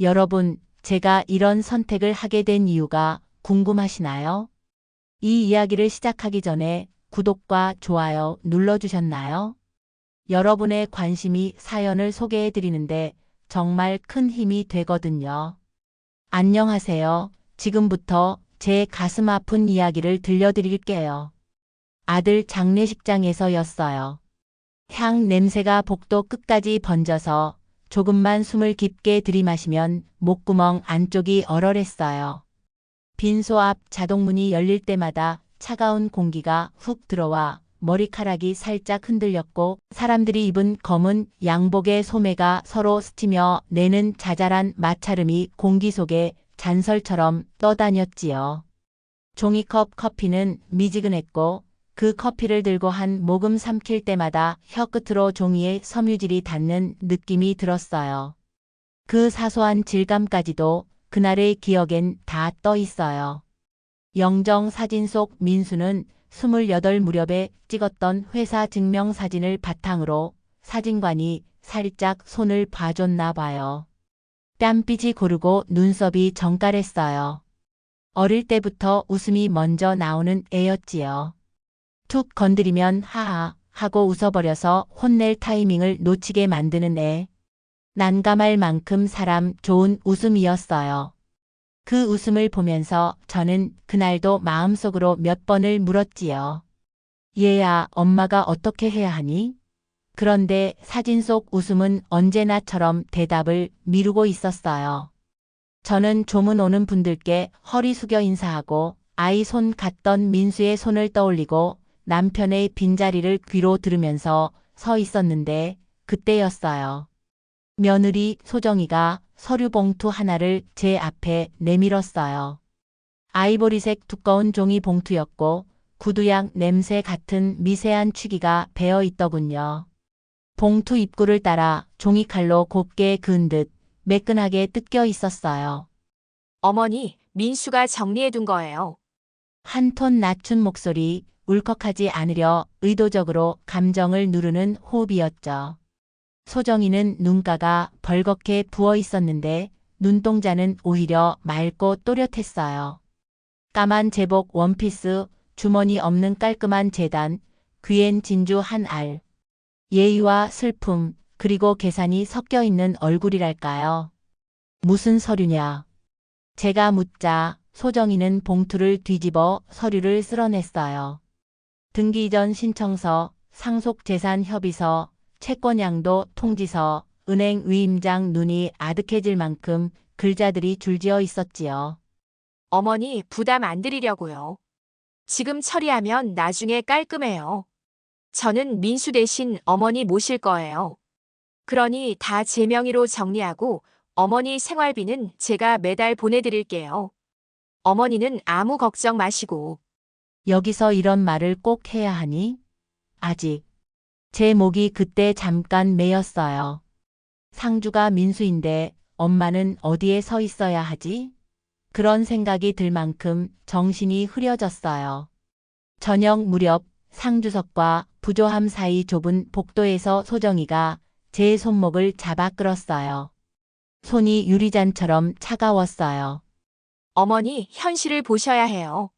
여러분, 제가 이런 선택을 하게 된 이유가 궁금하시나요? 이 이야기를 시작하기 전에 구독과 좋아요 눌러주셨나요? 여러분의 관심이 사연을 소개해드리는데 정말 큰 힘이 되거든요. 안녕하세요. 지금부터 제 가슴 아픈 이야기를 들려드릴게요. 아들 장례식장에서였어요. 향 냄새가 복도 끝까지 번져서 조금만 숨을 깊게 들이마시면 목구멍 안쪽이 얼얼했어요. 빈소 앞 자동문이 열릴 때마다 차가운 공기가 훅 들어와 머리카락이 살짝 흔들렸고 사람들이 입은 검은 양복의 소매가 서로 스치며 내는 자잘한 마찰음이 공기 속에 잔설처럼 떠다녔지요. 종이컵 커피는 미지근했고 그 커피를 들고 한 모금 삼킬 때마다 혀끝으로 종이에 섬유질이 닿는 느낌이 들었어요. 그 사소한 질감까지도 그날의 기억엔 다 떠 있어요. 영정 사진 속 민수는 28 무렵에 찍었던 회사 증명사진을 바탕으로 사진관이 살짝 손을 봐줬나 봐요. 뺨빛이 고르고 눈썹이 정갈했어요. 어릴 때부터 웃음이 먼저 나오는 애였지요. 툭 건드리면 하하 하고 웃어버려서 혼낼 타이밍을 놓치게 만드는 애. 난감할 만큼 사람 좋은 웃음이었어요. 그 웃음을 보면서 저는 그날도 마음속으로 몇 번을 물었지요. 얘야, 엄마가 어떻게 해야 하니? 그런데 사진 속 웃음은 언제나처럼 대답을 미루고 있었어요. 저는 조문 오는 분들께 허리 숙여 인사하고 아이 손 갔던 민수의 손을 떠올리고 남편의 빈자리를 귀로 들으면서 서 있었는데 그때였어요. 며느리 소정이가 서류 봉투 하나를 제 앞에 내밀었어요. 아이보리색 두꺼운 종이 봉투였고 구두약 냄새 같은 미세한 취기가 배어 있더군요. 봉투 입구를 따라 종이칼로 곱게 그은 듯 매끈하게 뜯겨 있었어요. 어머니, 민수가 정리해둔 거예요. 한 톤 낮춘 목소리, 울컥하지 않으려 의도적으로 감정을 누르는 호흡이었죠. 소정이는 눈가가 벌겋게 부어 있었는데 눈동자는 오히려 맑고 또렷했어요. 까만 제복 원피스, 주머니 없는 깔끔한 재단, 귀엔 진주 한 알. 예의와 슬픔, 그리고 계산이 섞여 있는 얼굴이랄까요. 무슨 서류냐? 제가 묻자 소정이는 봉투를 뒤집어 서류를 쓸어냈어요. 등기 이전 신청서, 상속재산 협의서, 채권양도 통지서, 은행 위임장. 눈이 아득해질 만큼 글자들이 줄지어 있었지요. 어머니, 부담 안 드리려고요. 지금 처리하면 나중에 깔끔해요. 저는 민수 대신 어머니 모실 거예요. 그러니 다 제 명의로 정리하고 어머니 생활비는 제가 매달 보내드릴게요. 어머니는 아무 걱정 마시고. 여기서 이런 말을 꼭 해야 하니? 아직. 제 목이 그때 잠깐 메였어요. 상주가 민수인데 엄마는 어디에 서 있어야 하지? 그런 생각이 들 만큼 정신이 흐려졌어요. 저녁 무렵 상주석과 부조함 사이 좁은 복도에서 소정이가 제 손목을 잡아 끌었어요. 손이 유리잔처럼 차가웠어요. 어머니, 현실을 보셔야 해요.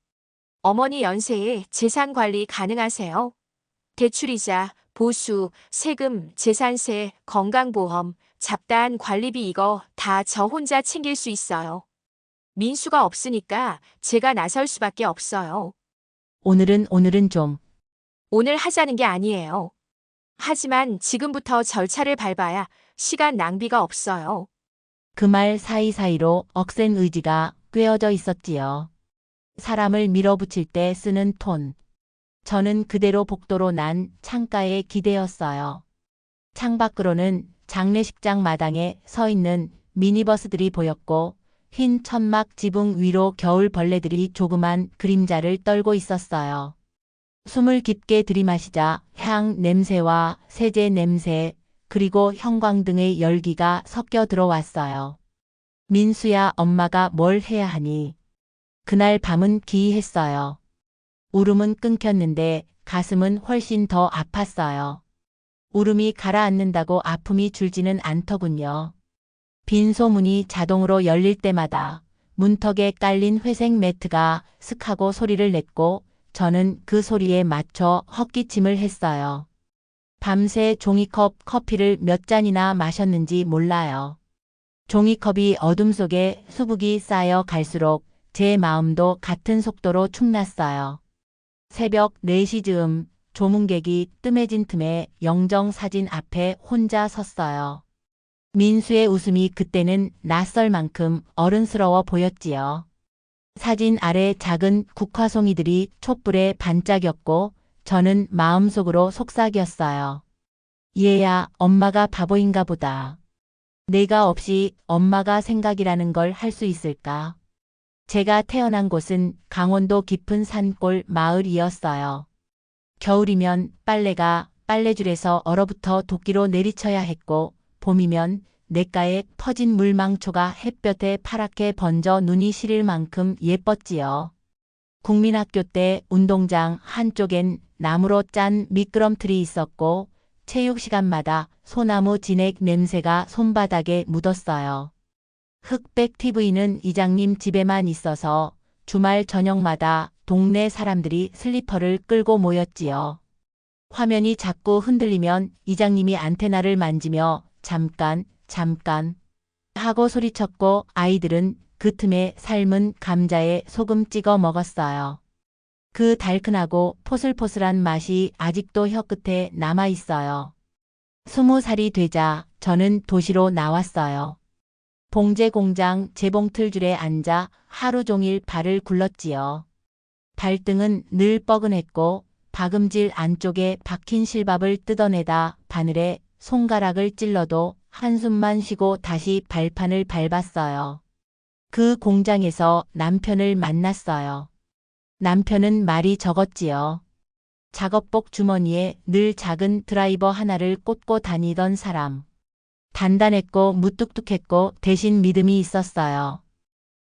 어머니 연세에 재산 관리 가능하세요? 대출이자, 보수, 세금, 재산세, 건강보험, 잡다한 관리비 이거 다 저 혼자 챙길 수 있어요. 민수가 없으니까 제가 나설 수밖에 없어요. 오늘은 좀. 오늘 하자는 게 아니에요. 하지만 지금부터 절차를 밟아야 시간 낭비가 없어요. 그 말 사이사이로 억센 의지가 꿰어져 있었지요. 사람을 밀어붙일 때 쓰는 톤. 저는 그대로 복도로 난 창가에 기대었어요. 창밖으로는 장례식장 마당에 서 있는 미니버스들이 보였고 흰 천막 지붕 위로 겨울 벌레들이 조그만 그림자를 떨고 있었어요. 숨을 깊게 들이마시자 향 냄새와 세제 냄새 그리고 형광등의 열기가 섞여 들어왔어요. 민수야, 엄마가 뭘 해야 하니? 그날 밤은 기이했어요. 울음은 끊겼는데 가슴은 훨씬 더 아팠어요. 울음이 가라앉는다고 아픔이 줄지는 않더군요. 빈소문이 자동으로 열릴 때마다 문턱에 깔린 회색 매트가 슥 하고 소리를 냈고 저는 그 소리에 맞춰 헛기침을 했어요. 밤새 종이컵 커피를 몇 잔이나 마셨는지 몰라요. 종이컵이 어둠 속에 수북이 쌓여 갈수록 제 마음도 같은 속도로 축났어요. 새벽 4시 즈음 조문객이 뜸해진 틈에 영정사진 앞에 혼자 섰어요. 민수의 웃음이 그때는 낯설 만큼 어른스러워 보였지요. 사진 아래 작은 국화송이들이 촛불에 반짝였고 저는 마음속으로 속삭였어요. 얘야, 엄마가 바보인가 보다. 내가 없이 엄마가 생각이라는 걸 할 수 있을까? 제가 태어난 곳은 강원도 깊은 산골 마을이었어요. 겨울이면 빨래가 빨래줄에서 얼어붙어 도끼로 내리쳐야 했고 봄이면 냇가에 퍼진 물망초가 햇볕에 파랗게 번져 눈이 시릴 만큼 예뻤지요. 국민학교 때 운동장 한쪽엔 나무로 짠 미끄럼틀이 있었고 체육 시간마다 소나무 진액 냄새가 손바닥에 묻었어요. 흑백 TV는 이장님 집에만 있어서 주말 저녁마다 동네 사람들이 슬리퍼를 끌고 모였지요. 화면이 자꾸 흔들리면 이장님이 안테나를 만지며 잠깐 하고 소리쳤고 아이들은 그 틈에 삶은 감자에 소금 찍어 먹었어요. 그 달큰하고 포슬포슬한 맛이 아직도 혀끝에 남아 있어요. 20살이 되자 저는 도시로 나왔어요. 봉제 공장 재봉틀줄에 앉아 하루 종일 발을 굴렀지요. 발등은 늘 뻐근했고 박음질 안쪽에 박힌 실밥을 뜯어내다 바늘에 손가락을 찔러도 한숨만 쉬고 다시 발판을 밟았어요. 그 공장에서 남편을 만났어요. 남편은 말이 적었지요. 작업복 주머니에 늘 작은 드라이버 하나를 꽂고 다니던 사람. 단단했고 무뚝뚝했고 대신 믿음이 있었어요.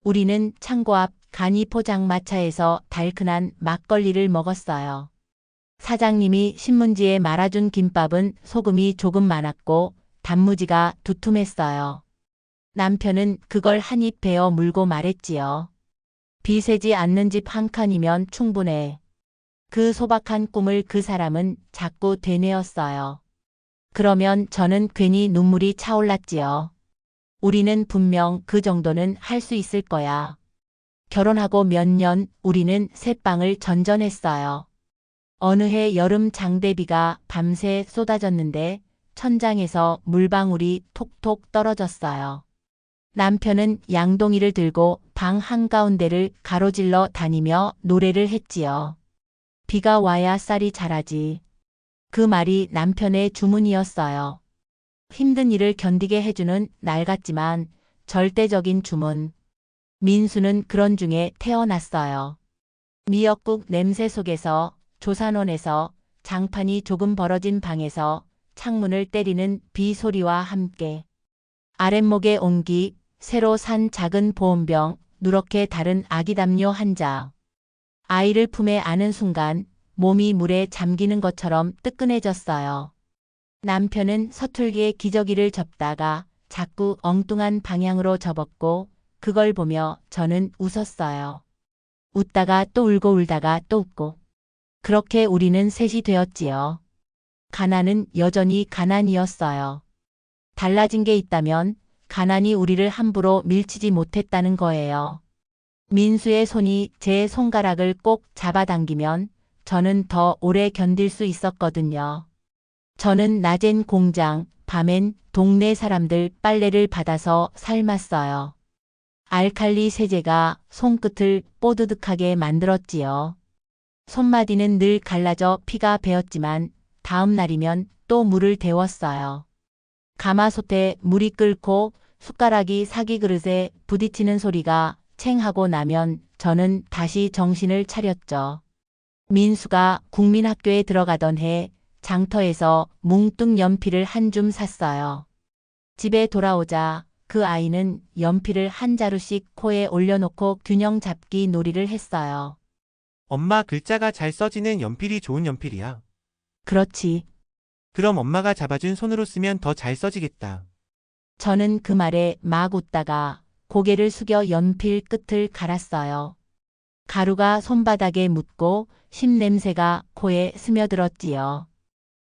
우리는 창고 앞 간이 포장마차에서 달큰한 막걸리를 먹었어요. 사장님이 신문지에 말아준 김밥은 소금이 조금 많았고 단무지가 두툼했어요. 남편은 그걸 한 입 베어 물고 말했지요. 비 새지 않는 집 한 칸이면 충분해. 그 소박한 꿈을 그 사람은 자꾸 되뇌었어요. 그러면 저는 괜히 눈물이 차올랐지요. 우리는 분명 그 정도는 할 수 있을 거야. 결혼하고 몇 년 우리는 새빵을 전전했어요. 어느 해 여름 장대비가 밤새 쏟아졌는데 천장에서 물방울이 톡톡 떨어졌어요. 남편은 양동이를 들고 방 한가운데를 가로질러 다니며 노래를 했지요. 비가 와야 쌀이 자라지. 그 말이 남편의 주문이었어요. 힘든 일을 견디게 해주는 날 같지만 절대적인 주문. 민수는 그런 중에 태어났어요. 미역국 냄새 속에서 조산원에서 장판이 조금 벌어진 방에서 창문을 때리는 비 소리와 함께 아랫목에 온기, 새로 산 작은 보온병, 누렇게 다른 아기 담요 한 장. 아이를 품에 안은 순간 몸이 물에 잠기는 것처럼 뜨끈해졌어요. 남편은 서툴게 기저귀를 접다가 자꾸 엉뚱한 방향으로 접었고 그걸 보며 저는 웃었어요. 웃다가 또 울고 울다가 또 웃고. 그렇게 우리는 셋이 되었지요. 가난은 여전히 가난이었어요. 달라진 게 있다면 가난이 우리를 함부로 밀치지 못했다는 거예요. 민수의 손이 제 손가락을 꼭 잡아당기면 저는 더 오래 견딜 수 있었거든요. 저는 낮엔 공장, 밤엔 동네 사람들 빨래를 받아서 삶았어요. 알칼리 세제가 손끝을 뽀드득하게 만들었지요. 손마디는 늘 갈라져 피가 배었지만 다음 날이면 또 물을 데웠어요. 가마솥에 물이 끓고 숟가락이 사기 그릇에 부딪히는 소리가 챙하고 나면 저는 다시 정신을 차렸죠. 민수가 국민학교에 들어가던 해 장터에서 뭉뚱 연필을 한 줌 샀어요. 집에 돌아오자 그 아이는 연필을 한 자루씩 코에 올려놓고 균형 잡기 놀이를 했어요. 엄마 글자가 잘 써지는 연필이 좋은 연필이야. 그렇지. 그럼 엄마가 잡아준 손으로 쓰면 더 잘 써지겠다. 저는 그 말에 막 웃다가 고개를 숙여 연필 끝을 갈았어요. 가루가 손바닥에 묻고 신냄새가 코에 스며들었지요.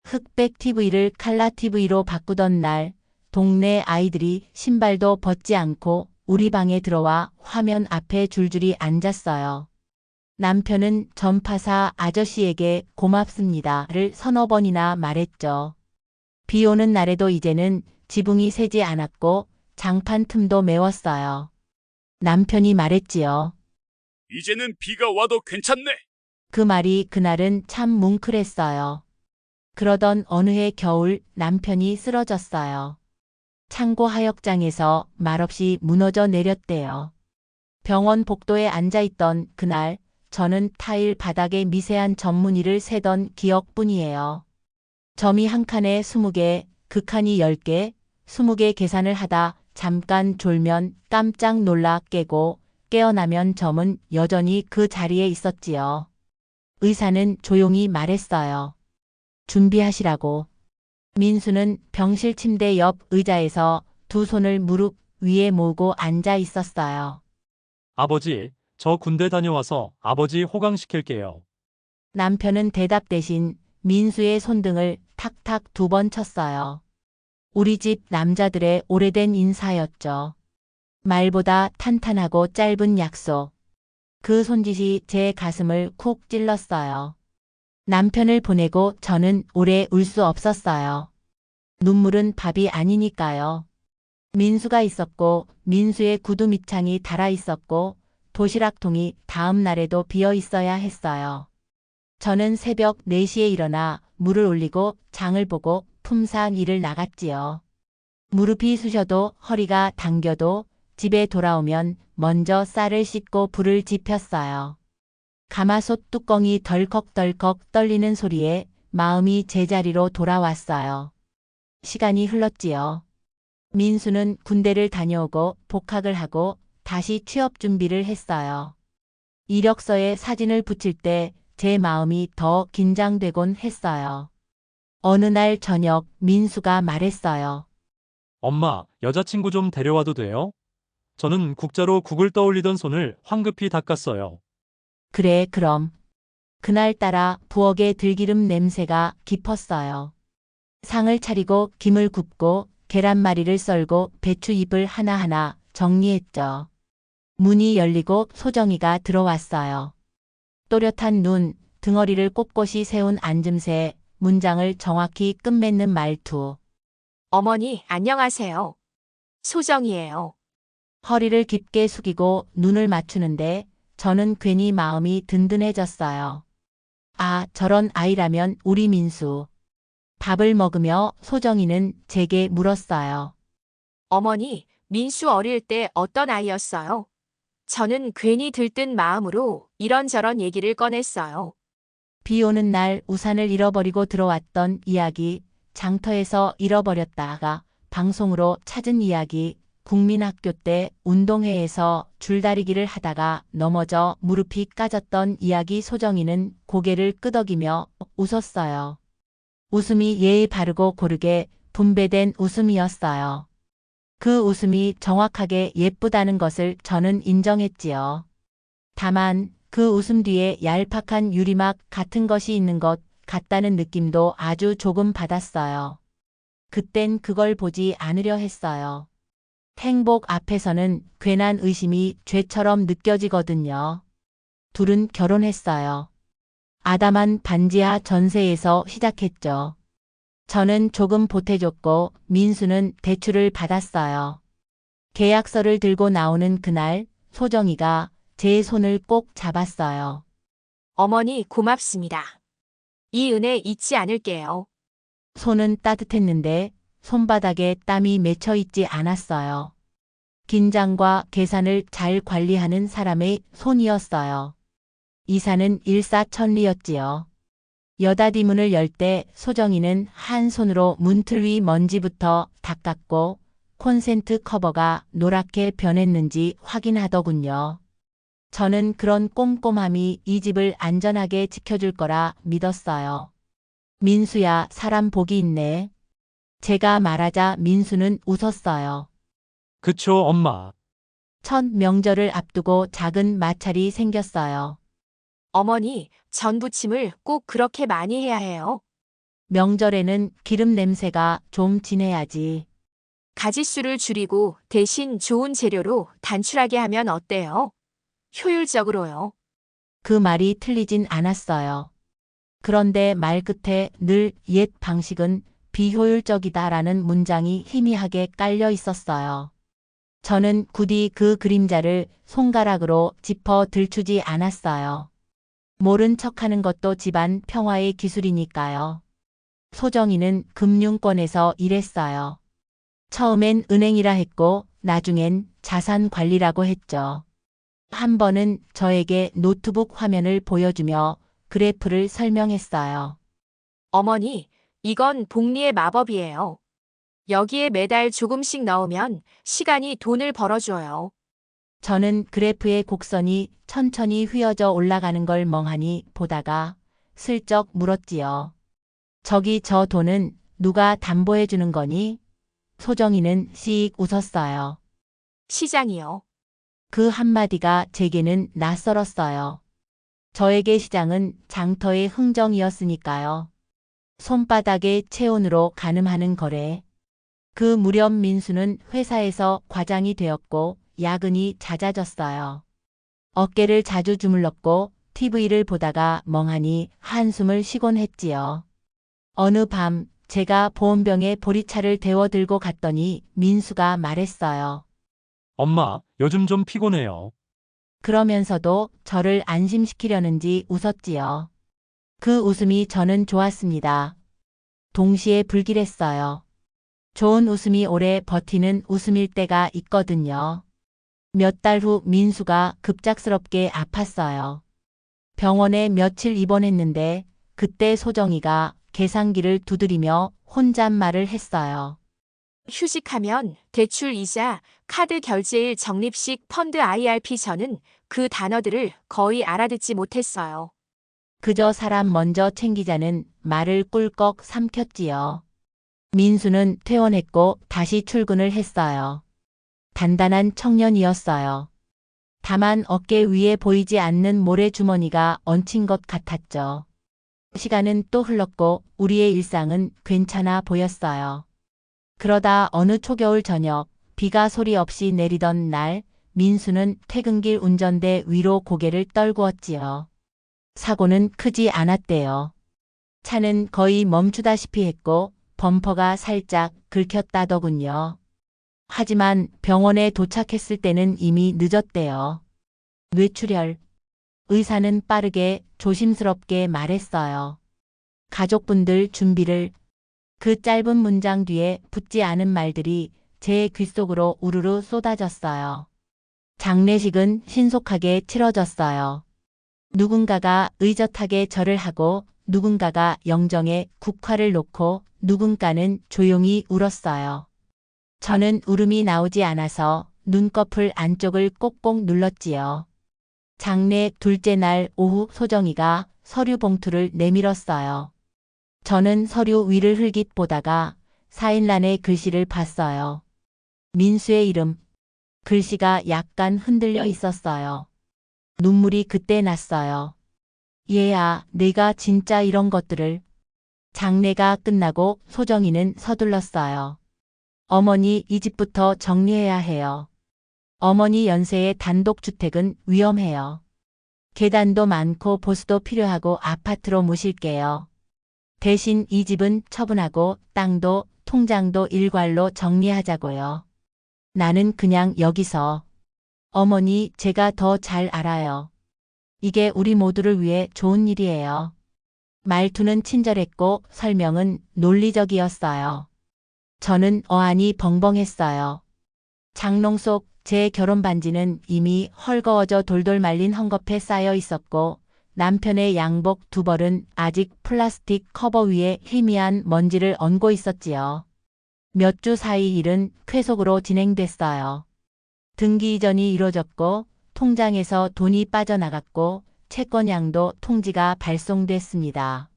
흑백 TV를 칼라 TV로 바꾸던 날, 동네 아이들이 신발도 벗지 않고 우리 방에 들어와 화면 앞에 줄줄이 앉았어요. 남편은 전파사 아저씨에게 고맙습니다를 서너 번이나 말했죠. 비 오는 날에도 이제는 지붕이 새지 않았고 장판 틈도 메웠어요. 남편이 말했지요. 이제는 비가 와도 괜찮네. 그 말이 그날은 참 뭉클했어요. 그러던 어느 해 겨울 남편이 쓰러졌어요. 창고 하역장에서 말없이 무너져 내렸대요. 병원 복도에 앉아있던 그날 저는 타일 바닥에 미세한 점무늬를 세던 기억뿐이에요. 점이 한 칸에 20개, 그 칸이 10개, 20개 계산을 하다 잠깐 졸면 깜짝 놀라 깨고 깨어나면 점은 여전히 그 자리에 있었지요. 의사는 조용히 말했어요. 준비하시라고. 민수는 병실 침대 옆 의자에서 두 손을 무릎 위에 모으고 앉아 있었어요. 아버지, 저 군대 다녀와서 아버지 호강시킬게요. 남편은 대답 대신 민수의 손등을 탁탁 2번 쳤어요. 우리 집 남자들의 오래된 인사였죠. 말보다 탄탄하고 짧은 약속. 그 손짓이 제 가슴을 쿡 찔렀어요. 남편을 보내고 저는 오래 울 수 없었어요. 눈물은 밥이 아니니까요. 민수가 있었고 민수의 구두 밑창이 닳아 있었고 도시락통이 다음 날에도 비어 있어야 했어요. 저는 새벽 4시에 일어나 물을 올리고 장을 보고 품사 일을 나갔지요. 무릎이 쑤셔도 허리가 당겨도 집에 돌아오면 먼저 쌀을 씻고 불을 지폈어요. 가마솥 뚜껑이 덜컥덜컥 떨리는 소리에 마음이 제자리로 돌아왔어요. 시간이 흘렀지요. 민수는 군대를 다녀오고 복학을 하고 다시 취업 준비를 했어요. 이력서에 사진을 붙일 때 제 마음이 더 긴장되곤 했어요. 어느 날 저녁 민수가 말했어요. 엄마, 여자친구 좀 데려와도 돼요? 저는 국자로 국을 떠올리던 손을 황급히 닦았어요. 그래, 그럼. 그날따라 부엌의 들기름 냄새가 깊었어요. 상을 차리고 김을 굽고 계란말이를 썰고 배추잎을 하나하나 정리했죠. 문이 열리고 소정이가 들어왔어요. 또렷한 눈, 등허리를 꼿꼿이 세운 앉음새, 문장을 정확히 끝맺는 말투. 어머니, 안녕하세요. 소정이에요. 허리를 깊게 숙이고 눈을 맞추는데 저는 괜히 마음이 든든해졌어요. 아, 저런 아이라면 우리 민수. 밥을 먹으며 소정이는 제게 물었어요. 어머니, 민수 어릴 때 어떤 아이였어요? 저는 괜히 들뜬 마음으로 이런저런 얘기를 꺼냈어요. 비 오는 날 우산을 잃어버리고 들어왔던 이야기, 장터에서 잃어버렸다가 방송으로 찾은 이야기, 국민학교 때 운동회에서 줄다리기를 하다가 넘어져 무릎이 까졌던 이야기. 소정이는 고개를 끄덕이며 웃었어요. 웃음이 예의 바르고 고르게 분배된 웃음이었어요. 그 웃음이 정확하게 예쁘다는 것을 저는 인정했지요. 다만 그 웃음 뒤에 얄팍한 유리막 같은 것이 있는 것 같다는 느낌도 아주 조금 받았어요. 그땐 그걸 보지 않으려 했어요. 행복 앞에서는 괜한 의심이 죄처럼 느껴지거든요. 둘은 결혼했어요. 아담한 반지하 전세에서 시작했죠. 저는 조금 보태줬고 민수는 대출을 받았어요. 계약서를 들고 나오는 그날 소정이가 제 손을 꼭 잡았어요. 어머니, 고맙습니다. 이 은혜 잊지 않을게요. 손은 따뜻했는데 손바닥에 땀이 맺혀 있지 않았어요. 긴장과 계산을 잘 관리하는 사람의 손이었어요. 이사는 일사천리였지요. 여닫이 문을 열 때 소정이는 한 손으로 문틀 위 먼지부터 닦았고 콘센트 커버가 노랗게 변했는지 확인하더군요. 저는 그런 꼼꼼함이 이 집을 안전하게 지켜줄 거라 믿었어요. 민수야, 사람 복이 있네. 제가 말하자 민수는 웃었어요. 그쵸, 엄마. 첫 명절을 앞두고 작은 마찰이 생겼어요. 어머니, 전부침을 꼭 그렇게 많이 해야 해요. 명절에는 기름 냄새가 좀 진해야지. 가짓수를 줄이고 대신 좋은 재료로 단출하게 하면 어때요? 효율적으로요. 그 말이 틀리진 않았어요. 그런데 말 끝에 늘 옛 방식은 비효율적이다라는 문장이 희미하게 깔려 있었어요. 저는 굳이 그 그림자를 손가락으로 짚어 들추지 않았어요. 모른 척하는 것도 집안 평화의 기술이니까요. 소정이는 금융권에서 일했어요. 처음엔 은행이라 했고 나중엔 자산 관리라고 했죠. 한 번은 저에게 노트북 화면을 보여주며 그래프를 설명했어요. 어머니, 이건 복리의 마법이에요. 여기에 매달 조금씩 넣으면 시간이 돈을 벌어줘요. 저는 그래프의 곡선이 천천히 휘어져 올라가는 걸 멍하니 보다가 슬쩍 물었지요. 저기 저 돈은 누가 담보해 주는 거니? 소정이는 씩 웃었어요. 시장이요. 그 한마디가 제게는 낯설었어요. 저에게 시장은 장터의 흥정이었으니까요. 손바닥의 체온으로 가늠하는 거래. 그 무렵 민수는 회사에서 과장이 되었고 야근이 잦아졌어요. 어깨를 자주 주물렀고 TV를 보다가 멍하니 한숨을 쉬곤 했지요. 어느 밤 제가 보온병에 보리차를 데워 들고 갔더니 민수가 말했어요. 엄마, 요즘 좀 피곤해요. 그러면서도 저를 안심시키려는지 웃었지요. 그 웃음이 저는 좋았습니다. 동시에 불길했어요. 좋은 웃음이 오래 버티는 웃음일 때가 있거든요. 몇 달 후 민수가 급작스럽게 아팠어요. 병원에 며칠 입원했는데 그때 소정이가 계산기를 두드리며 혼잣말을 했어요. 휴직하면 대출 이자, 카드 결제일 적립식 펀드 IRP 저는 그 단어들을 거의 알아듣지 못했어요. 그저 사람 먼저 챙기자는 말을 꿀꺽 삼켰지요. 민수는 퇴원했고 다시 출근을 했어요. 단단한 청년이었어요. 다만 어깨 위에 보이지 않는 모래주머니가 얹힌 것 같았죠. 시간은 또 흘렀고 우리의 일상은 괜찮아 보였어요. 그러다 어느 초겨울 저녁 비가 소리 없이 내리던 날 민수는 퇴근길 운전대 위로 고개를 떨구었지요. 사고는 크지 않았대요. 차는 거의 멈추다시피 했고 범퍼가 살짝 긁혔다더군요. 하지만 병원에 도착했을 때는 이미 늦었대요. 뇌출혈. 의사는 빠르게 조심스럽게 말했어요. 가족분들 준비를. 그 짧은 문장 뒤에 붙지 않은 말들이 제 귓속으로 우르르 쏟아졌어요. 장례식은 신속하게 치러졌어요. 누군가가 의젓하게 절을 하고 누군가가 영정에 국화를 놓고 누군가는 조용히 울었어요. 저는 울음이 나오지 않아서 눈꺼풀 안쪽을 꼭꼭 눌렀지요. 장례 둘째 날 오후 소정이가 서류 봉투를 내밀었어요. 저는 서류 위를 흘깃 보다가 사인란의 글씨를 봤어요. 민수의 이름. 글씨가 약간 흔들려 있었어요. 눈물이 그때 났어요. 얘야, 내가 진짜 이런 것들을. 장례가 끝나고 소정이는 서둘렀어요. 어머니 이 집부터 정리해야 해요. 어머니 연세의 단독주택은 위험해요. 계단도 많고 보수도 필요하고 아파트로 모실게요. 대신 이 집은 처분하고 땅도 통장도 일괄로 정리하자고요. 나는 그냥 여기서. 어머니 제가 더 잘 알아요. 이게 우리 모두를 위해 좋은 일이에요. 말투는 친절했고 설명은 논리적이었어요. 저는 어안이 벙벙했어요. 장롱 속 제 결혼 반지는 이미 헐거워져 돌돌 말린 헝겊에 쌓여 있었고 남편의 양복 두 벌은 아직 플라스틱 커버 위에 희미한 먼지를 얹고 있었지요. 몇 주 사이 일은 쾌속으로 진행됐어요. 등기 이전이 이루어졌고 통장에서 돈이 빠져나갔고 채권량도 통지가 발송됐습니다.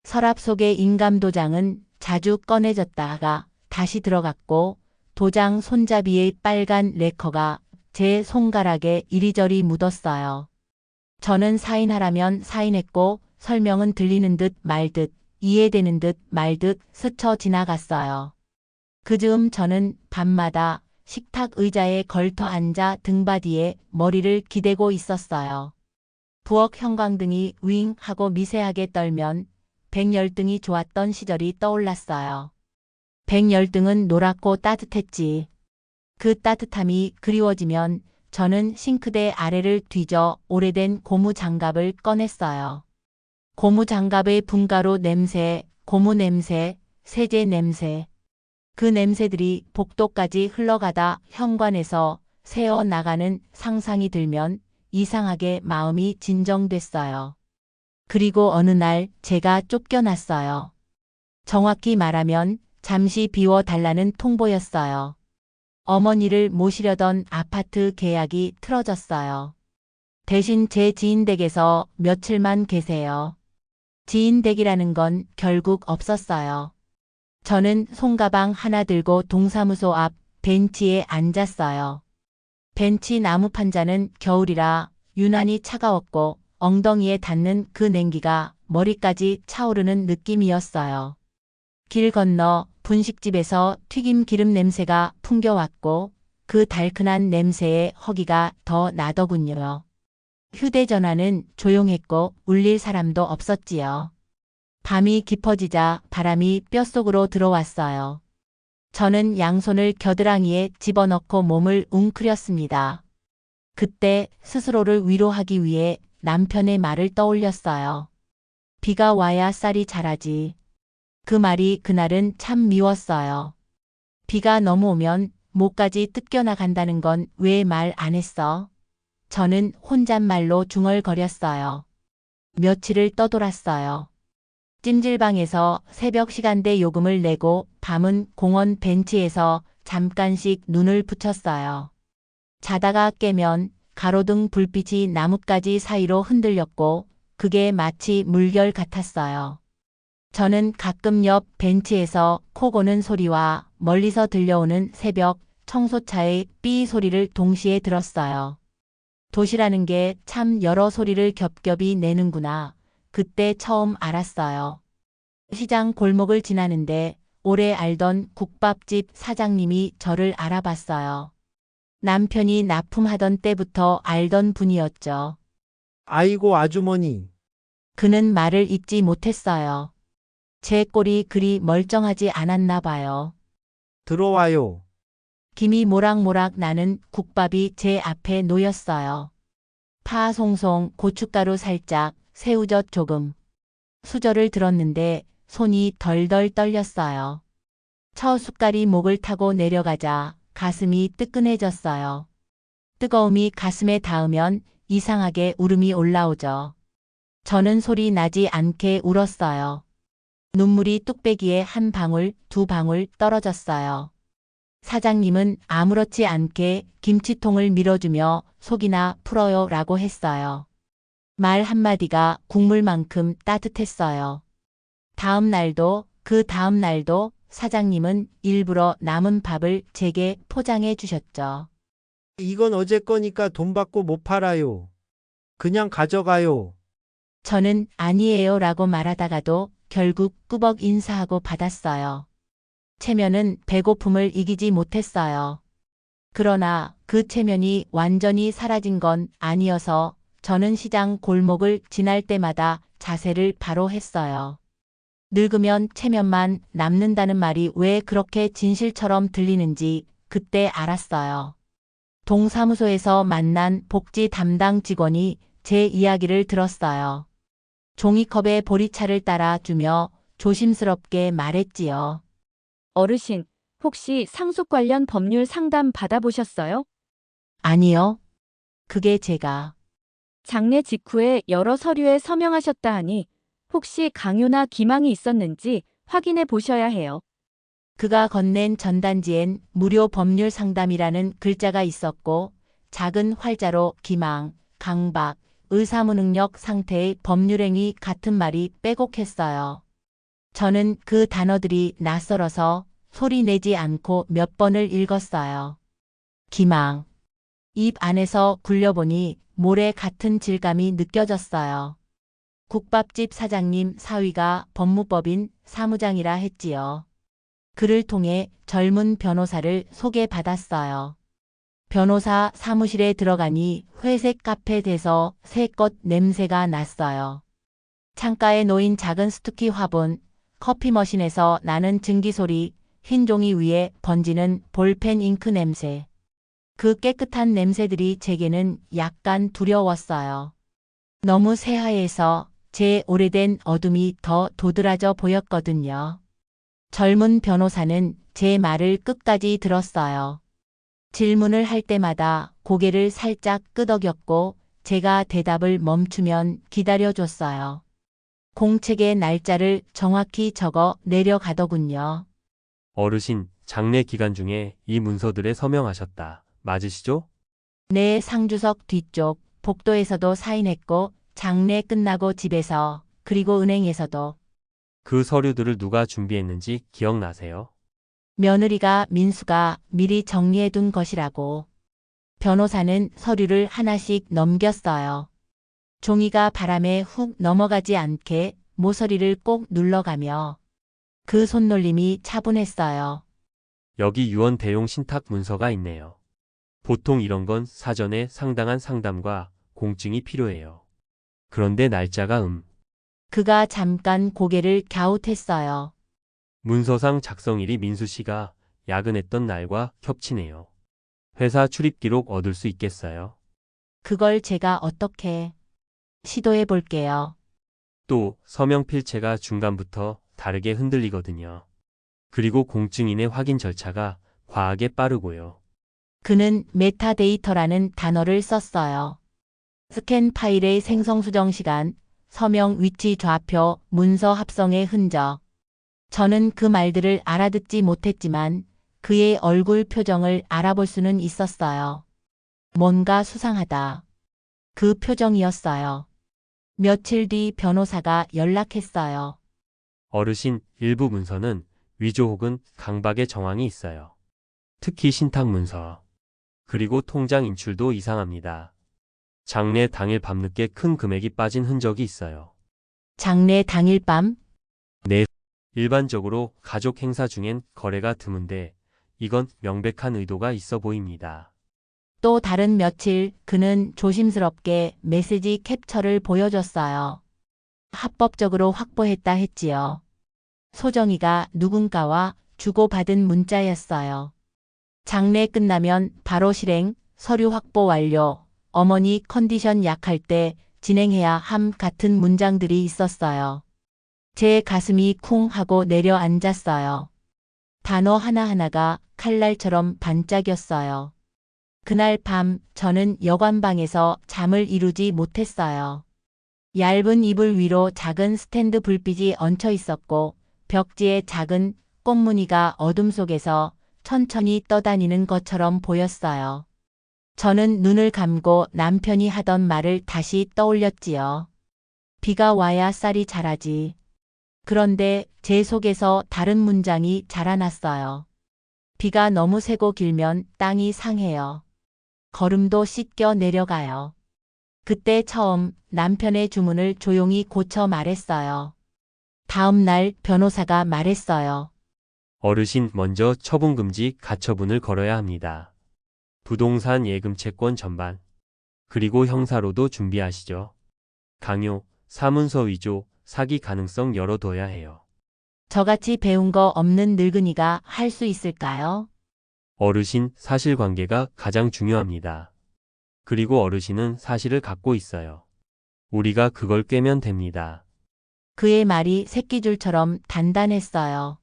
서랍 속의 인감도장은 자주 꺼내졌다가 다시 들어갔고 도장 손잡이의 빨간 레커가 제 손가락에 이리저리 묻었어요. 저는 사인하라면 사인했고 설명은 들리는 듯 말 듯 이해되는 듯 말 듯 스쳐 지나갔어요. 그즈음 저는 밤마다 식탁 의자에 걸터 앉아 등받이에 머리를 기대고 있었어요. 부엌 형광등이 윙 하고 미세하게 떨면 백열등이 좋았던 시절이 떠올랐어요. 백열등은 노랗고 따뜻했지. 그 따뜻함이 그리워지면 저는 싱크대 아래를 뒤져 오래된 고무 장갑을 꺼냈어요. 고무 장갑의 분가루 냄새, 고무 냄새, 세제 냄새. 그 냄새들이 복도까지 흘러가다 현관에서 새어 나가는 상상이 들면 이상하게 마음이 진정됐어요. 그리고 어느 날 제가 쫓겨났어요. 정확히 말하면 잠시 비워달라는 통보였어요. 어머니를 모시려던 아파트 계약이 틀어졌어요. 대신 제 지인 댁에서 며칠만 계세요. 지인 댁이라는 건 결국 없었어요. 저는 손가방 하나 들고 동사무소 앞 벤치에 앉았어요. 벤치 나무 판자는 겨울이라 유난히 차가웠고 엉덩이에 닿는 그 냉기가 머리까지 차오르는 느낌이었어요. 길 건너 분식집에서 튀김 기름 냄새가 풍겨왔고 그 달큰한 냄새에 허기가 더 나더군요. 휴대전화는 조용했고 울릴 사람도 없었지요. 밤이 깊어지자 바람이 뼛속으로 들어왔어요. 저는 양손을 겨드랑이에 집어넣고 몸을 웅크렸습니다. 그때 스스로를 위로하기 위해 남편의 말을 떠올렸어요. 비가 와야 쌀이 자라지. 그 말이 그날은 참 미웠어요. 비가 너무 오면 목까지 뜯겨나간다는 건 왜 말 안 했어? 저는 혼잣말로 중얼거렸어요. 며칠을 떠돌았어요. 찜질방에서 새벽 시간대 요금을 내고 밤은 공원 벤치에서 잠깐씩 눈을 붙였어요. 자다가 깨면 가로등 불빛이 나뭇가지 사이로 흔들렸고 그게 마치 물결 같았어요. 저는 가끔 옆 벤치에서 코 고는 소리와 멀리서 들려오는 새벽 청소차의 삐 소리를 동시에 들었어요. 도시라는 게 참 여러 소리를 겹겹이 내는구나. 그때 처음 알았어요. 시장 골목을 지나는데 오래 알던 국밥집 사장님이 저를 알아봤어요. 남편이 납품하던 때부터 알던 분이었죠. 아이고 아주머니. 그는 말을 잇지 못했어요. 제 꼴이 그리 멀쩡하지 않았나 봐요. 들어와요. 김이 모락모락 나는 국밥이 제 앞에 놓였어요. 파 송송, 고춧가루 살짝, 새우젓 조금. 수저를 들었는데 손이 덜덜 떨렸어요. 첫 숟갈이 목을 타고 내려가자 가슴이 뜨끈해졌어요. 뜨거움이 가슴에 닿으면 이상하게 울음이 올라오죠. 저는 소리 나지 않게 울었어요. 눈물이 뚝배기에 한 방울, 두 방울 떨어졌어요. 사장님은 아무렇지 않게 김치통을 밀어주며 속이나 풀어요 라고 했어요. 말 한마디가 국물만큼 따뜻했어요. 다음 날도 그 다음 날도 사장님은 일부러 남은 밥을 제게 포장해 주셨죠. 이건 어제 거니까 돈 받고 못 팔아요. 그냥 가져가요. 저는 아니에요 라고 말하다가도 결국 꾸벅 인사하고 받았어요. 체면은 배고픔을 이기지 못했어요. 그러나 그 체면이 완전히 사라진 건 아니어서 저는 시장 골목을 지날 때마다 자세를 바로 했어요. 늙으면 체면만 남는다는 말이 왜 그렇게 진실처럼 들리는지 그때 알았어요. 동사무소에서 만난 복지 담당 직원이 제 이야기를 들었어요. 종이컵에 보리차를 따라 주며 조심스럽게 말했지요. 어르신, 혹시 상속 관련 법률 상담 받아보셨어요? 아니요. 그게 제가. 장례 직후에 여러 서류에 서명하셨다 하니 혹시 강요나 기망이 있었는지 확인해 보셔야 해요. 그가 건넨 전단지엔 무료 법률 상담이라는 글자가 있었고 작은 활자로 기망, 강박, 의사무능력 상태의 법률행위 같은 말이 빼곡했어요. 저는 그 단어들이 낯설어서 소리 내지 않고 몇 번을 읽었어요. 기망. 입 안에서 굴려보니 모래 같은 질감이 느껴졌어요. 국밥집 사장님 사위가 법무법인 사무장이라 했지요. 그를 통해 젊은 변호사를 소개받았어요. 변호사 사무실에 들어가니 회색 카펫에서 새꽃 냄새가 났어요. 창가에 놓인 작은 스투키 화분, 커피 머신에서 나는 증기 소리, 흰 종이 위에 번지는 볼펜 잉크 냄새. 그 깨끗한 냄새들이 제게는 약간 두려웠어요. 너무 새하얘서 제 오래된 어둠이 더 도드라져 보였거든요. 젊은 변호사는 제 말을 끝까지 들었어요. 질문을 할 때마다 고개를 살짝 끄덕였고 제가 대답을 멈추면 기다려줬어요. 공책에 날짜를 정확히 적어 내려가더군요. 어르신, 장례 기간 중에 이 문서들에 서명하셨다. 맞으시죠? 내 상주석 뒤쪽 복도에서도 사인했고 장례 끝나고 집에서 그리고 은행에서도. 그 서류들을 누가 준비했는지 기억나세요? 며느리가 민수가 미리 정리해둔 것이라고. 변호사는 서류를 하나씩 넘겼어요. 종이가 바람에 훅 넘어가지 않게 모서리를 꼭 눌러가며 그 손놀림이 차분했어요. 여기 유언 대용 신탁 문서가 있네요. 보통 이런 건 사전에 상당한 상담과 공증이 필요해요. 그런데 날짜가 그가 잠깐 고개를 갸웃했어요. 문서상 작성일이 민수 씨가 야근했던 날과 겹치네요. 회사 출입 기록 얻을 수 있겠어요? 그걸 제가 어떻게 시도해 볼게요. 또 서명 필체가 중간부터 다르게 흔들리거든요. 그리고 공증인의 확인 절차가 과하게 빠르고요. 그는 메타데이터라는 단어를 썼어요. 스캔 파일의 생성 수정 시간, 서명 위치 좌표, 문서 합성의 흔적. 저는 그 말들을 알아듣지 못했지만 그의 얼굴 표정을 알아볼 수는 있었어요. 뭔가 수상하다. 그 표정이었어요. 며칠 뒤 변호사가 연락했어요. 어르신, 일부 문서는 위조 혹은 강박의 정황이 있어요. 특히 신탁 문서. 그리고 통장 인출도 이상합니다. 장례 당일 밤늦게 큰 금액이 빠진 흔적이 있어요. 장례 당일 밤 일반적으로 가족 행사 중엔 거래가 드문데 이건 명백한 의도가 있어 보입니다. 또 다른 며칠 그는 조심스럽게 메시지 캡처를 보여줬어요. 합법적으로 확보했다 했지요. 소정이가 누군가와 주고받은 문자였어요. 장례 끝나면 바로 실행, 서류 확보 완료, 어머니 컨디션 약할 때 진행해야 함 같은 문장들이 있었어요. 제 가슴이 쿵 하고 내려앉았어요. 단어 하나하나가 칼날처럼 반짝였어요. 그날 밤 저는 여관방에서 잠을 이루지 못했어요. 얇은 이불 위로 작은 스탠드 불빛이 얹혀 있었고 벽지에 작은 꽃무늬가 어둠 속에서 천천히 떠다니는 것처럼 보였어요. 저는 눈을 감고 남편이 하던 말을 다시 떠올렸지요. 비가 와야 쌀이 자라지. 그런데 제 속에서 다른 문장이 자라났어요. 비가 너무 세고 길면 땅이 상해요. 걸음도 씻겨 내려가요. 그때 처음 남편의 주문을 조용히 고쳐 말했어요. 다음 날 변호사가 말했어요. 어르신, 먼저 처분금지 가처분을 걸어야 합니다. 부동산 예금 채권 전반. 그리고 형사로도 준비하시죠. 강요, 사문서 위조, 사기 가능성 열어둬야 해요. 저같이 배운 거 없는 늙은이가 할 수 있을까요? 어르신, 사실관계가 가장 중요합니다. 그리고 어르신은 사실을 갖고 있어요. 우리가 그걸 꿰면 됩니다. 그의 말이 새끼줄처럼 단단했어요.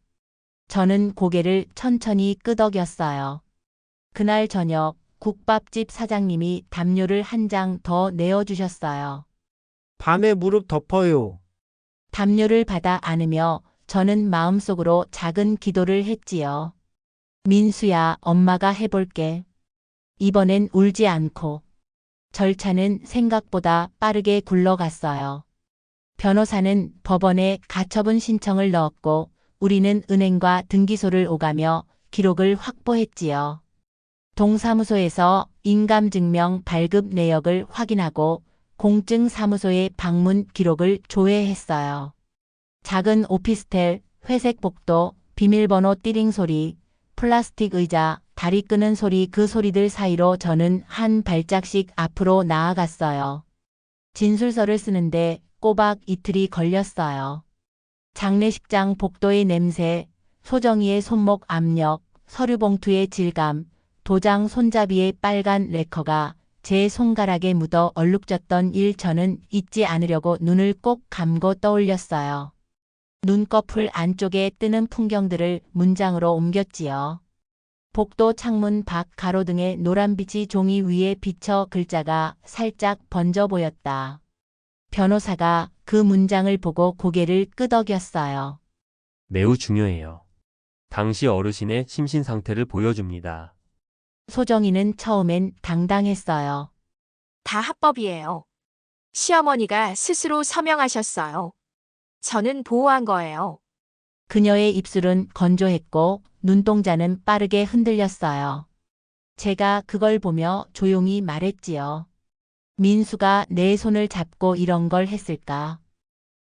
저는 고개를 천천히 끄덕였어요. 그날 저녁 국밥집 사장님이 담요를 한 장 더 내어주셨어요. 밤에 무릎 덮어요. 담요를 받아 안으며 저는 마음속으로 작은 기도를 했지요. 민수야, 엄마가 해볼게. 이번엔 울지 않고. 절차는 생각보다 빠르게 굴러갔어요. 변호사는 법원에 가처분 신청을 넣었고 우리는 은행과 등기소를 오가며 기록을 확보했지요. 동사무소에서 인감증명 발급 내역을 확인하고 공증사무소의 방문 기록을 조회했어요. 작은 오피스텔, 회색 복도, 비밀번호 띠링 소리, 플라스틱 의자, 다리 끄는 소리 그 소리들 사이로 저는 한 발짝씩 앞으로 나아갔어요. 진술서를 쓰는데 꼬박 이틀이 걸렸어요. 장례식장 복도의 냄새, 소정이의 손목 압력, 서류 봉투의 질감, 도장 손잡이의 빨간 레커가 제 손가락에 묻어 얼룩졌던 일 저는 잊지 않으려고 눈을 꼭 감고 떠올렸어요. 눈꺼풀 안쪽에 뜨는 풍경들을 문장으로 옮겼지요. 복도 창문 밖 가로등의 노란빛이 종이 위에 비쳐 글자가 살짝 번져 보였다. 변호사가 그 문장을 보고 고개를 끄덕였어요. 매우 중요해요. 당시 어르신의 심신 상태를 보여줍니다. 소정이는 처음엔 당당했어요. 다 합법이에요. 시어머니가 스스로 서명하셨어요. 저는 보호한 거예요. 그녀의 입술은 건조했고 눈동자는 빠르게 흔들렸어요. 제가 그걸 보며 조용히 말했지요. 민수가 내 손을 잡고 이런 걸 했을까?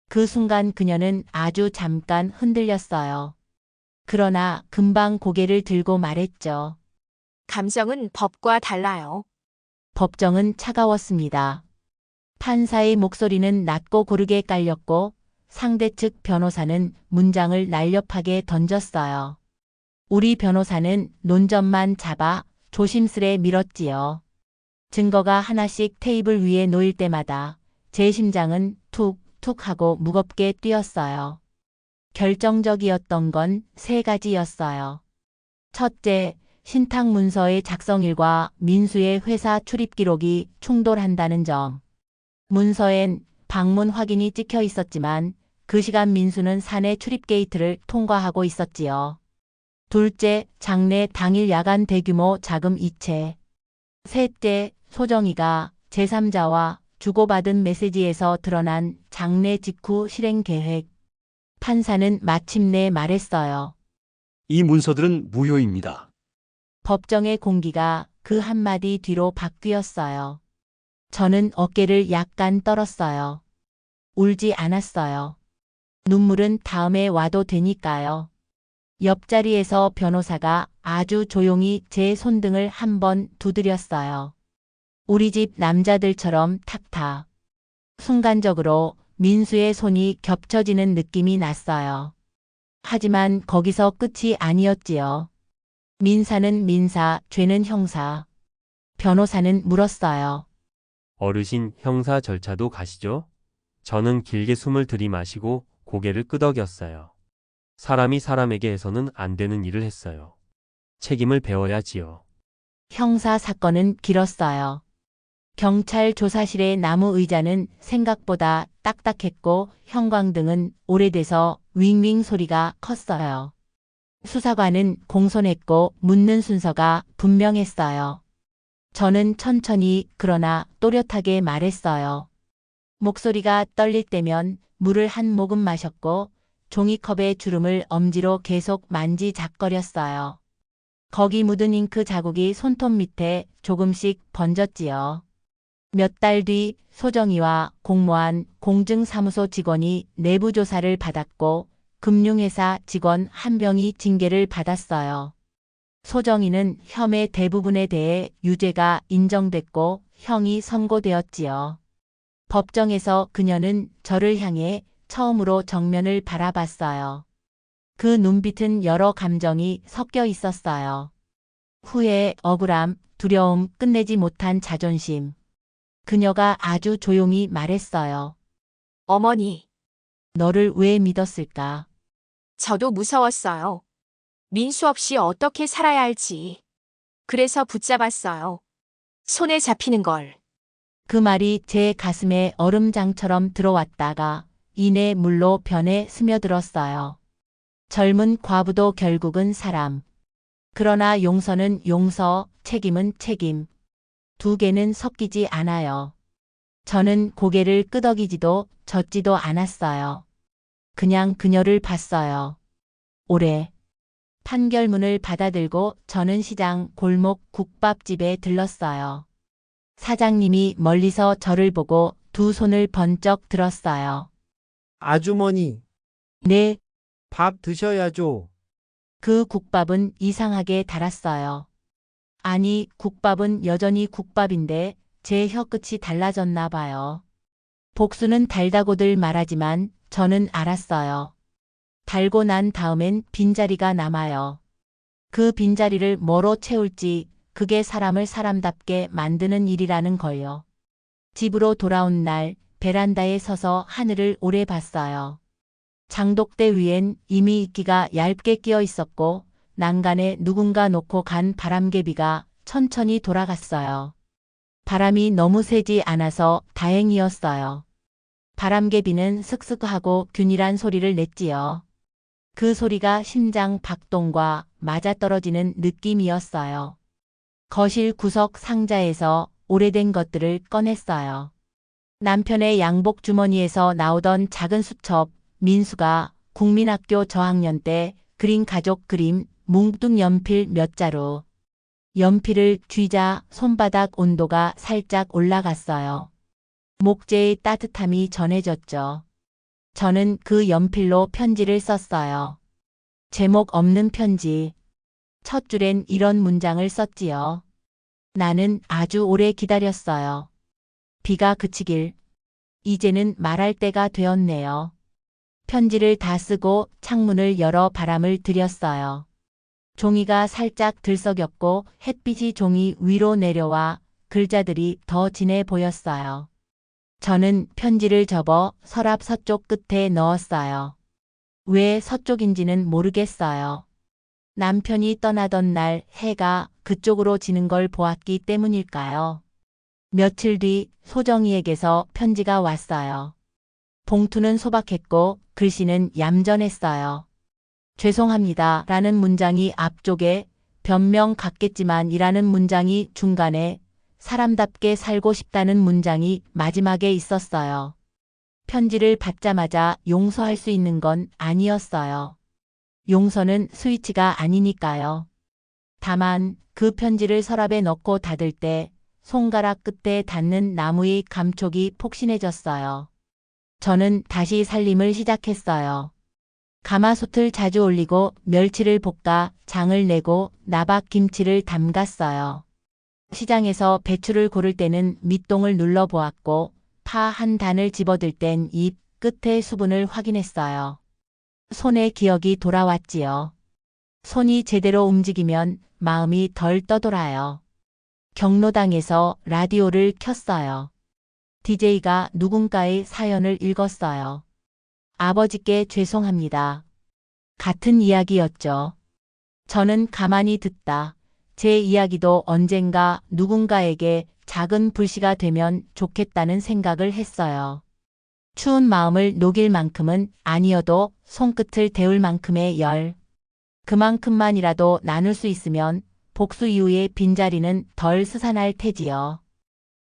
그 순간 그녀는 아주 잠깐 흔들렸어요. 그러나 금방 고개를 들고 말했죠. 감정은 법과 달라요. 법정은 차가웠습니다. 판사의 목소리는 낮고 고르게 깔렸고 상대 측 변호사는 문장을 날렵하게 던졌어요. 우리 변호사는 논점만 잡아 조심스레 밀었지요. 증거가 하나씩 테이블 위에 놓일 때마다 제 심장은 툭툭 하고 무겁게 뛰었어요. 결정적이었던 건 세 가지였어요. 첫째, 신탁 문서의 작성일과 민수의 회사 출입 기록이 충돌한다는 점. 문서엔 방문 확인이 찍혀 있었지만 그 시간 민수는 사내 출입 게이트를 통과하고 있었지요. 둘째, 장례 당일 야간 대규모 자금 이체. 셋째, 소정이가 제3자와 주고받은 메시지에서 드러난 장례 직후 실행 계획. 판사는 마침내 말했어요. 이 문서들은 무효입니다. 법정의 공기가 그 한마디 뒤로 바뀌었어요. 저는 어깨를 약간 떨었어요. 울지 않았어요. 눈물은 다음에 와도 되니까요. 옆자리에서 변호사가 아주 조용히 제 손등을 한번 두드렸어요. 우리 집 남자들처럼 탁탁. 순간적으로 민수의 손이 겹쳐지는 느낌이 났어요. 하지만 거기서 끝이 아니었지요. 민사는 민사, 죄는 형사. 변호사는 물었어요. 어르신 형사 절차도 가시죠? 저는 길게 숨을 들이마시고 고개를 끄덕였어요. 사람이 사람에게 해서는 안 되는 일을 했어요. 책임을 배워야지요. 형사 사건은 길었어요. 경찰 조사실의 나무 의자는 생각보다 딱딱했고 형광등은 오래돼서 윙윙 소리가 컸어요. 수사관은 공손했고 묻는 순서가 분명했어요. 저는 천천히 그러나 또렷하게 말했어요. 목소리가 떨릴 때면 물을 한 모금 마셨고 종이컵의 주름을 엄지로 계속 만지작거렸어요. 거기 묻은 잉크 자국이 손톱 밑에 조금씩 번졌지요. 몇 달 뒤 소정이와 공모한 공증사무소 직원이 내부 조사를 받았고 금융회사 직원 한 명이 징계를 받았어요. 소정이는 혐의 대부분에 대해 유죄가 인정됐고 형이 선고되었지요. 법정에서 그녀는 저를 향해 처음으로 정면을 바라봤어요. 그 눈빛은 여러 감정이 섞여 있었어요. 후회, 억울함, 두려움, 끝내지 못한 자존심. 그녀가 아주 조용히 말했어요. 어머니, 너를 왜 믿었을까? 저도 무서웠어요. 민수 없이 어떻게 살아야 할지. 그래서 붙잡았어요. 손에 잡히는 걸. 그 말이 제 가슴에 얼음장처럼 들어왔다가 이내 물로 변해 스며들었어요. 젊은 과부도 결국은 사람. 그러나 용서는 용서, 책임은 책임. 두 개는 섞이지 않아요. 저는 고개를 끄덕이지도 젓지도 않았어요. 그냥 그녀를 봤어요. 오래. 판결문을 받아들고 저는 시장 골목 국밥집에 들렀어요. 사장님이 멀리서 저를 보고 두 손을 번쩍 들었어요. 아주머니, 네, 밥 드셔야죠. 그 국밥은 이상하게 달았어요. 아니, 국밥은 여전히 국밥인데 제 혀끝이 달라졌나 봐요. 복수는 달다고들 말하지만 저는 알았어요. 달고 난 다음엔 빈자리가 남아요. 그 빈자리를 뭐로 채울지 그게 사람을 사람답게 만드는 일이라는 걸요. 집으로 돌아온 날 베란다에 서서 하늘을 오래 봤어요. 장독대 위엔 이미 이끼가 얇게 끼어 있었고 난간에 누군가 놓고 간 바람개비가 천천히 돌아갔어요. 바람이 너무 세지 않아서 다행이었어요. 바람개비는 슥슥하고 균일한 소리를 냈지요. 그 소리가 심장 박동과 맞아떨어지는 느낌이었어요. 거실 구석 상자에서 오래된 것들을 꺼냈어요. 남편의 양복 주머니에서 나오던 작은 수첩, 민수가 국민학교 저학년 때 그린 가족 그림, 뭉뚱 연필 몇 자루. 연필을 쥐자 손바닥 온도가 살짝 올라갔어요. 목재의 따뜻함이 전해졌죠. 저는 그 연필로 편지를 썼어요. 제목 없는 편지. 첫 줄엔 이런 문장을 썼지요. 나는 아주 오래 기다렸어요. 비가 그치길. 이제는 말할 때가 되었네요. 편지를 다 쓰고 창문을 열어 바람을 들였어요. 종이가 살짝 들썩였고 햇빛이 종이 위로 내려와 글자들이 더 진해 보였어요. 저는 편지를 접어 서랍 서쪽 끝에 넣었어요. 왜 서쪽인지는 모르겠어요. 남편이 떠나던 날 해가 그쪽으로 지는 걸 보았기 때문일까요? 며칠 뒤 소정이에게서 편지가 왔어요. 봉투는 소박했고 글씨는 얌전했어요. 죄송합니다 라는 문장이 앞쪽에, 변명 같겠지만 이라는 문장이 중간에, 사람답게 살고 싶다는 문장이 마지막에 있었어요. 편지를 받자마자 용서할 수 있는 건 아니었어요. 용서는 스위치가 아니니까요. 다만 그 편지를 서랍에 넣고 닫을 때 손가락 끝에 닿는 나무의 감촉이 폭신해졌어요. 저는 다시 살림을 시작했어요. 가마솥을 자주 올리고 멸치를 볶아 장을 내고 나박 김치를 담갔어요. 시장에서 배추를 고를 때는 밑동을 눌러보았고 파 한 단을 집어들 땐 잎 끝의 수분을 확인했어요. 손의 기억이 돌아왔지요. 손이 제대로 움직이면 마음이 덜 떠돌아요. 경로당에서 라디오를 켰어요. DJ가 누군가의 사연을 읽었어요. 아버지께 죄송합니다. 같은 이야기였죠. 저는 가만히 듣다. 제 이야기도 언젠가 누군가에게 작은 불씨가 되면 좋겠다는 생각을 했어요. 추운 마음을 녹일 만큼은 아니어도 손끝을 데울 만큼의 열. 그만큼만이라도 나눌 수 있으면 복수 이후의 빈자리는 덜 스산할 테지요.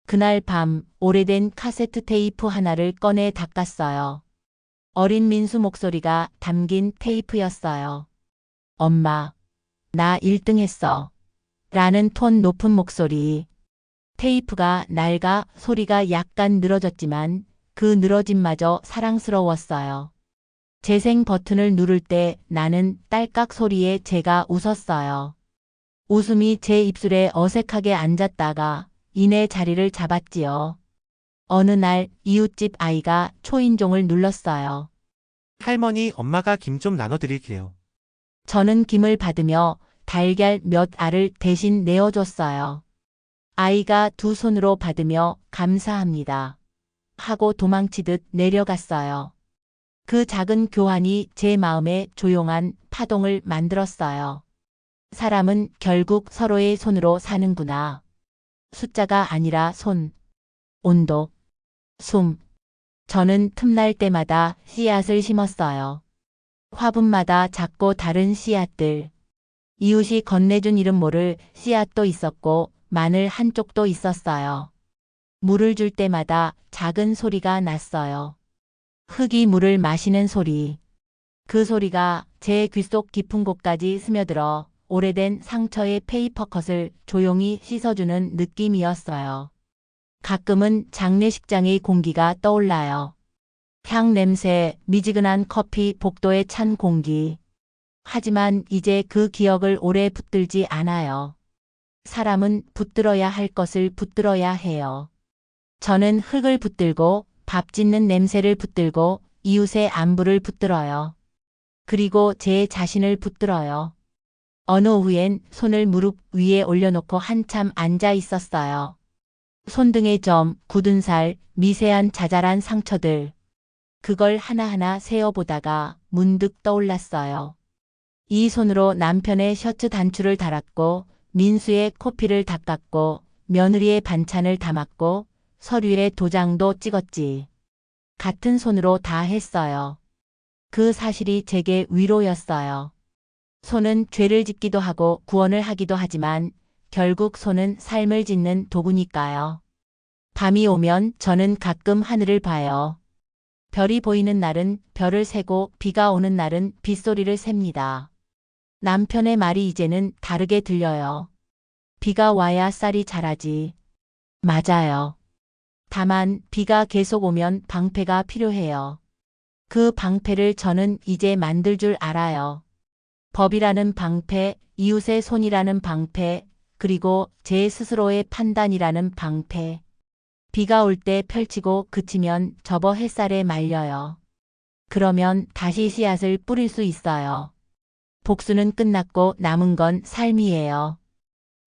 그날 밤 오래된 카세트 테이프 하나를 꺼내 닦았어요. 어린 민수 목소리가 담긴 테이프였어요. 엄마, 나 1등 했어. 라는 톤 높은 목소리. 테이프가 낡아 소리가 약간 늘어졌지만 그 늘어짐마저 사랑스러웠어요. 재생 버튼을 누를 때 나는 딸깍 소리에 제가 웃었어요. 웃음이 제 입술에 어색하게 앉았다가 이내 자리를 잡았지요. 어느 날 이웃집 아이가 초인종을 눌렀어요. 할머니, 엄마가 김 좀 나눠드릴게요. 저는 김을 받으며 달걀 몇 알을 대신 내어줬어요. 아이가 두 손으로 받으며 감사합니다 하고 도망치듯 내려갔어요. 그 작은 교환이 제 마음에 조용한 파동을 만들었어요. 사람은 결국 서로의 손으로 사는구나. 숫자가 아니라 손, 온도, 숨. 저는 틈날 때마다 씨앗을 심었어요. 화분마다 작고 다른 씨앗들. 이웃이 건네준 이름 모를 씨앗도 있었고 마늘 한쪽도 있었어요. 물을 줄 때마다 작은 소리가 났어요. 흙이 물을 마시는 소리. 그 소리가 제 귓속 깊은 곳까지 스며들어 오래된 상처의 페이퍼컷을 조용히 씻어주는 느낌이었어요. 가끔은 장례식장의 공기가 떠올라요. 향 냄새, 미지근한 커피, 복도에 찬 공기. 하지만 이제 그 기억을 오래 붙들지 않아요. 사람은 붙들어야 할 것을 붙들어야 해요. 저는 흙을 붙들고 밥 짓는 냄새를 붙들고 이웃의 안부를 붙들어요. 그리고 제 자신을 붙들어요. 어느 오후엔 손을 무릎 위에 올려놓고 한참 앉아 있었어요. 손등의 점, 굳은 살, 미세한 자잘한 상처들. 그걸 하나하나 세어보다가 문득 떠올랐어요. 이 손으로 남편의 셔츠 단추를 달았고 민수의 코피를 닦았고 며느리의 반찬을 담았고 서류에 도장도 찍었지. 같은 손으로 다 했어요. 그 사실이 제게 위로였어요. 손은 죄를 짓기도 하고 구원을 하기도 하지만 결국 손은 삶을 짓는 도구니까요. 밤이 오면 저는 가끔 하늘을 봐요. 별이 보이는 날은 별을 세고 비가 오는 날은 빗소리를 셉니다. 남편의 말이 이제는 다르게 들려요. 비가 와야 쌀이 자라지. 맞아요. 다만 비가 계속 오면 방패가 필요해요. 그 방패를 저는 이제 만들 줄 알아요. 법이라는 방패, 이웃의 손이라는 방패, 그리고 제 스스로의 판단이라는 방패. 비가 올 때 펼치고 그치면 접어 햇살에 말려요. 그러면 다시 씨앗을 뿌릴 수 있어요. 복수는 끝났고 남은 건 삶이에요.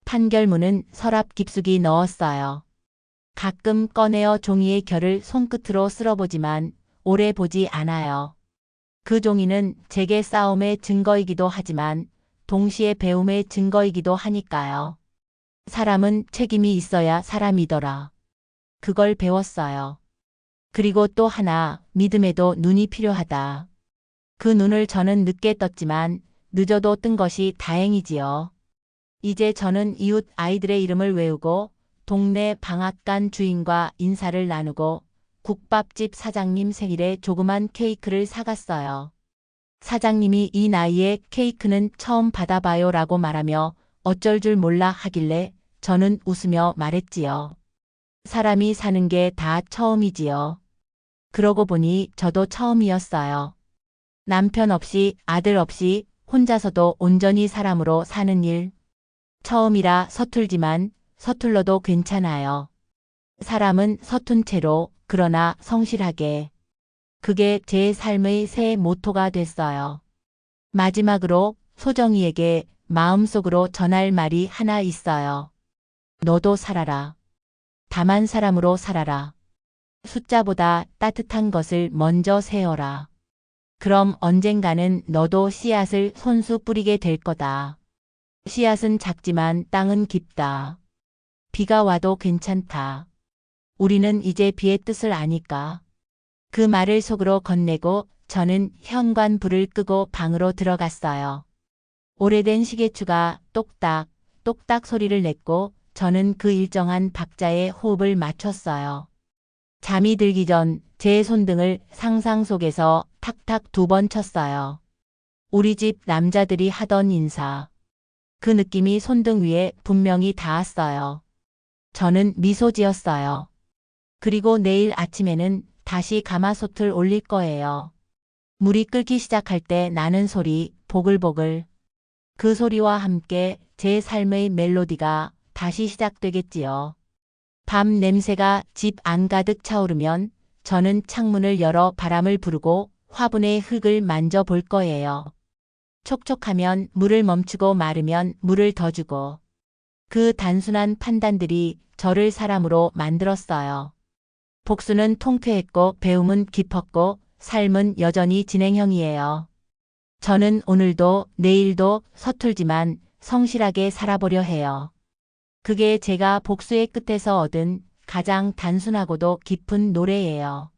판결문은 서랍 깊숙이 넣었어요. 가끔 꺼내어 종이의 결을 손끝으로 쓸어보지만 오래 보지 않아요. 그 종이는 제게 싸움의 증거이기도 하지만 동시에 배움의 증거이기도 하니까요. 사람은 책임이 있어야 사람이더라. 그걸 배웠어요. 그리고 또 하나, 믿음에도 눈이 필요하다. 그 눈을 저는 늦게 떴지만 늦어도 뜬 것이 다행이지요. 이제 저는 이웃 아이들의 이름을 외우고 동네 방앗간 주인과 인사를 나누고 국밥집 사장님 생일에 조그만 케이크를 사갔어요. 사장님이 이 나이에 케이크는 처음 받아봐요 라고 말하며 어쩔 줄 몰라 하길래 저는 웃으며 말했지요. 사람이 사는 게 다 처음이지요. 그러고 보니 저도 처음이었어요. 남편 없이 아들 없이 혼자서도 온전히 사람으로 사는 일. 처음이라 서툴지만 서툴러도 괜찮아요. 사람은 서툰 채로 그러나 성실하게. 그게 제 삶의 새 모토가 됐어요. 마지막으로 소정이에게 마음속으로 전할 말이 하나 있어요. 너도 살아라. 다만 사람으로 살아라. 숫자보다 따뜻한 것을 먼저 세어라. 그럼 언젠가는 너도 씨앗을 손수 뿌리게 될 거다. 씨앗은 작지만 땅은 깊다. 비가 와도 괜찮다. 우리는 이제 비의 뜻을 아니까. 그 말을 속으로 건네고 저는 현관불을 끄고 방으로 들어갔어요. 오래된 시계추가 똑딱, 똑딱 소리를 냈고 저는 그 일정한 박자에 호흡을 맞췄어요. 잠이 들기 전 제 손등을 상상 속에서 탁탁 2번 쳤어요. 우리 집 남자들이 하던 인사. 그 느낌이 손등 위에 분명히 닿았어요. 저는 미소 지었어요. 그리고 내일 아침에는 다시 가마솥을 올릴 거예요. 물이 끓기 시작할 때 나는 소리, 보글보글. 그 소리와 함께 제 삶의 멜로디가 다시 시작되겠지요. 밤 냄새가 집 안 가득 차오르면 저는 창문을 열어 바람을 부르고 화분의 흙을 만져볼 거예요. 촉촉하면 물을 멈추고 마르면 물을 더 주고. 그 단순한 판단들이 저를 사람으로 만들었어요. 복수는 통쾌했고 배움은 깊었고 삶은 여전히 진행형이에요. 저는 오늘도 내일도 서툴지만 성실하게 살아보려 해요. 그게 제가 복수의 끝에서 얻은 가장 단순하고도 깊은 노래예요.